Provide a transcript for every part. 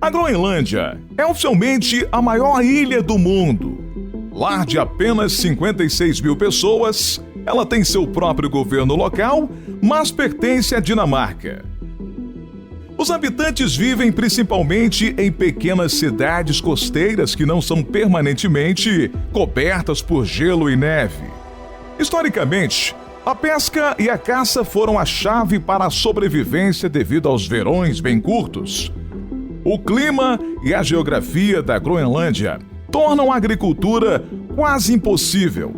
A Groenlândia é oficialmente a maior ilha do mundo. Lar de apenas 56 mil pessoas, ela tem seu próprio governo local, mas pertence à Dinamarca. Os habitantes vivem principalmente em pequenas cidades costeiras que não são permanentemente cobertas por gelo e neve. Historicamente, a pesca e a caça foram a chave para a sobrevivência devido aos verões bem curtos. O clima e a geografia da Groenlândia tornam a agricultura quase impossível,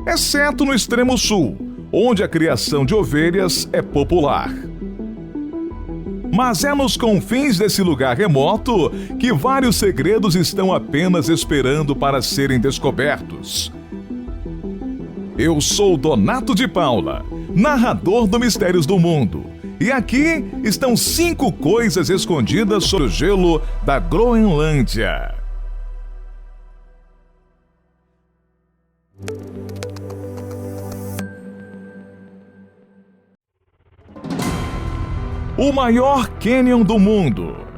exceto no extremo sul, onde a criação de ovelhas é popular. Mas é nos confins desse lugar remoto que vários segredos estão apenas esperando para serem descobertos. Eu sou Donato de Paula, narrador do Mistérios do Mundo, e aqui estão 5 coisas escondidas sobre o gelo da Groenlândia. O maior cânion do mundo.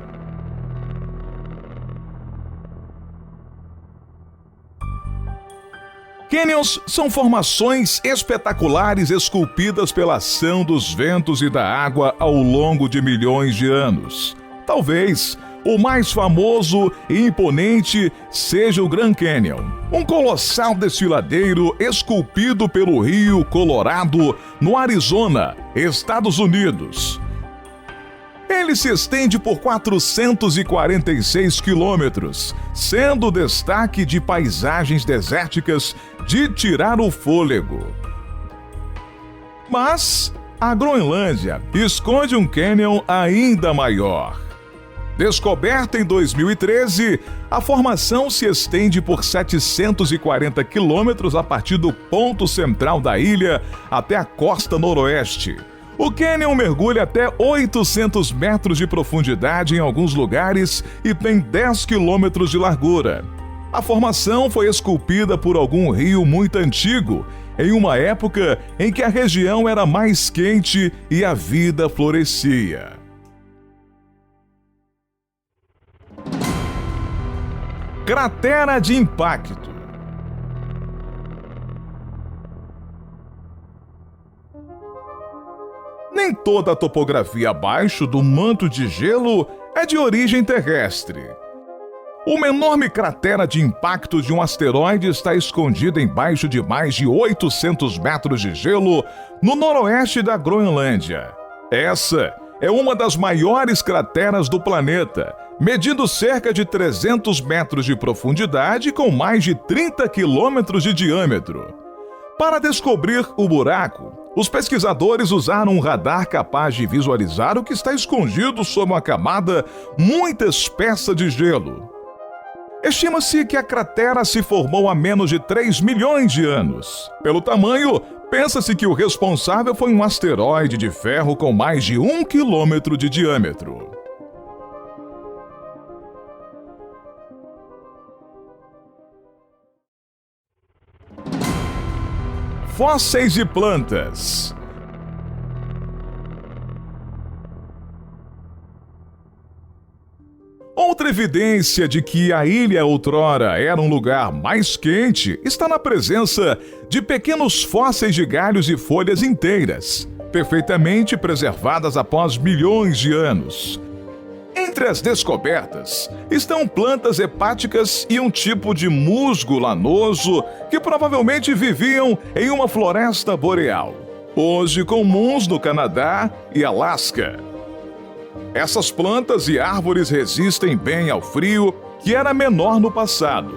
Cânions são formações espetaculares esculpidas pela ação dos ventos e da água ao longo de milhões de anos. Talvez o mais famoso e imponente seja o Grand Canyon, um colossal desfiladeiro esculpido pelo Rio Colorado, no Arizona, Estados Unidos. Ele se estende por 446 quilômetros, sendo o destaque de paisagens desérticas de tirar o fôlego. Mas a Groenlândia esconde um cânion ainda maior. Descoberta em 2013, a formação se estende por 740 quilômetros a partir do ponto central da ilha até a costa noroeste. O cânion mergulha até 800 metros de profundidade em alguns lugares e tem 10 quilômetros de largura. A formação foi esculpida por algum rio muito antigo, em uma época em que a região era mais quente e a vida florescia. Cratera de impacto. Nem toda a topografia abaixo do manto de gelo é de origem terrestre. Uma enorme cratera de impacto de um asteroide está escondida embaixo de mais de 800 metros de gelo no noroeste da Groenlândia. Essa é uma das maiores crateras do planeta, medindo cerca de 300 metros de profundidade com mais de 30 quilômetros de diâmetro. Para descobrir o buraco, os pesquisadores usaram um radar capaz de visualizar o que está escondido sob uma camada muito espessa de gelo. Estima-se que a cratera se formou há menos de 3 milhões de anos. Pelo tamanho, pensa-se que o responsável foi um asteroide de ferro com mais de 1 quilômetro de diâmetro. Fósseis de plantas. Outra evidência de que a ilha outrora era um lugar mais quente está na presença de pequenos fósseis de galhos e folhas inteiras, perfeitamente preservadas após milhões de anos. Entre as descobertas estão plantas hepáticas e um tipo de musgo lanoso que provavelmente viviam em uma floresta boreal, hoje comuns no Canadá e Alasca. Essas plantas e árvores resistem bem ao frio, que era menor no passado.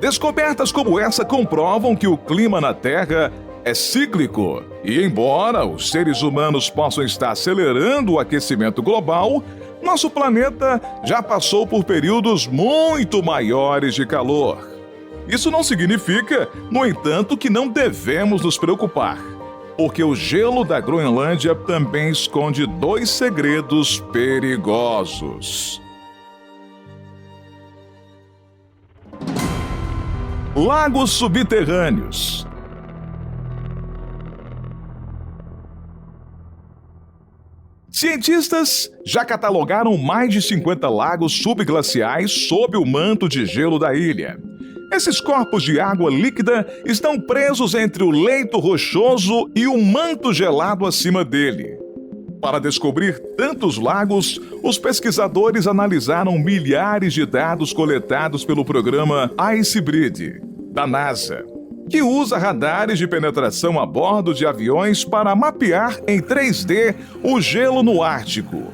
Descobertas como essa comprovam que o clima na Terra é cíclico e, embora os seres humanos possam estar acelerando o aquecimento global, nosso planeta já passou por períodos muito maiores de calor. Isso não significa, no entanto, que não devemos nos preocupar, porque o gelo da Groenlândia também esconde 2 segredos perigosos. Lagos subterrâneos. Cientistas já catalogaram mais de 50 lagos subglaciais sob o manto de gelo da ilha. Esses corpos de água líquida estão presos entre o leito rochoso e o manto gelado acima dele. Para descobrir tantos lagos, os pesquisadores analisaram milhares de dados coletados pelo programa IceBridge, da NASA, que usa radares de penetração a bordo de aviões para mapear em 3D o gelo no Ártico.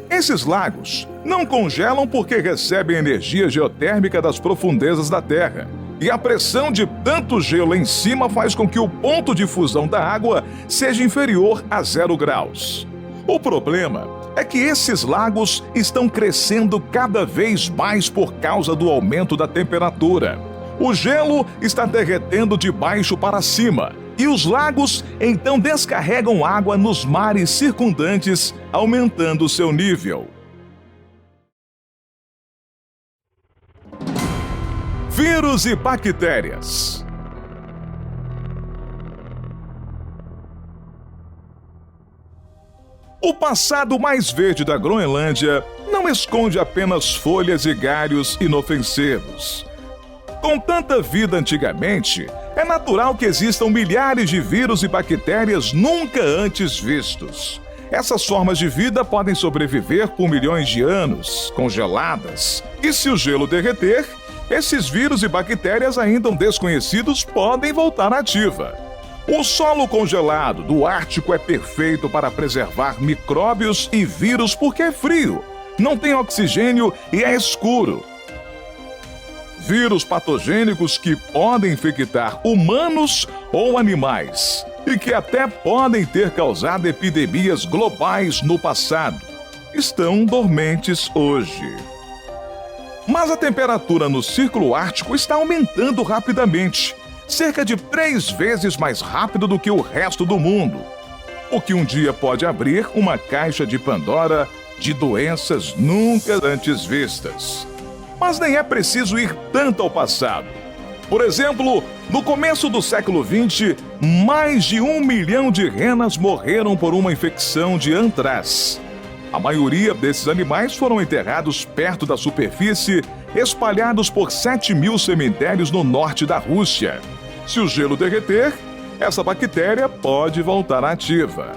Esses lagos não congelam porque recebem energia geotérmica das profundezas da Terra, e a pressão de tanto gelo em cima faz com que o ponto de fusão da água seja inferior a 0 graus. O problema é que esses lagos estão crescendo cada vez mais por causa do aumento da temperatura. O gelo está derretendo de baixo para cima e os lagos então descarregam água nos mares circundantes, aumentando seu nível. Vírus e bactérias. O passado mais verde da Groenlândia não esconde apenas folhas e galhos inofensivos. Com tanta vida antigamente, é natural que existam milhares de vírus e bactérias nunca antes vistos. Essas formas de vida podem sobreviver por milhões de anos, congeladas, e se o gelo derreter, esses vírus e bactérias ainda desconhecidos podem voltar à ativa. O solo congelado do Ártico é perfeito para preservar micróbios e vírus porque é frio, não tem oxigênio e é escuro. Vírus patogênicos que podem infectar humanos ou animais e que até podem ter causado epidemias globais no passado, estão dormentes hoje. Mas a temperatura no Círculo Ártico está aumentando rapidamente, cerca de 3 vezes mais rápido do que o resto do mundo, o que um dia pode abrir uma caixa de Pandora de doenças nunca antes vistas. Mas nem é preciso ir tanto ao passado. Por exemplo, no começo do século XX, mais de 1 milhão de renas morreram por uma infecção de antraz. A maioria desses animais foram enterrados perto da superfície, espalhados por 7.000 cemitérios no norte da Rússia. Se o gelo derreter, essa bactéria pode voltar ativa.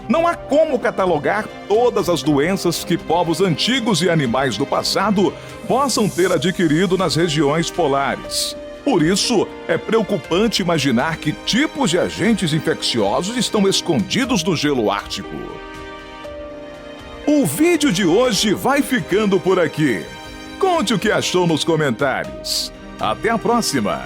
Não há como catalogar todas as doenças que povos antigos e animais do passado possam ter adquirido nas regiões polares. Por isso, é preocupante imaginar que tipos de agentes infecciosos estão escondidos no gelo ártico. O vídeo de hoje vai ficando por aqui. Conte o que achou nos comentários. Até a próxima!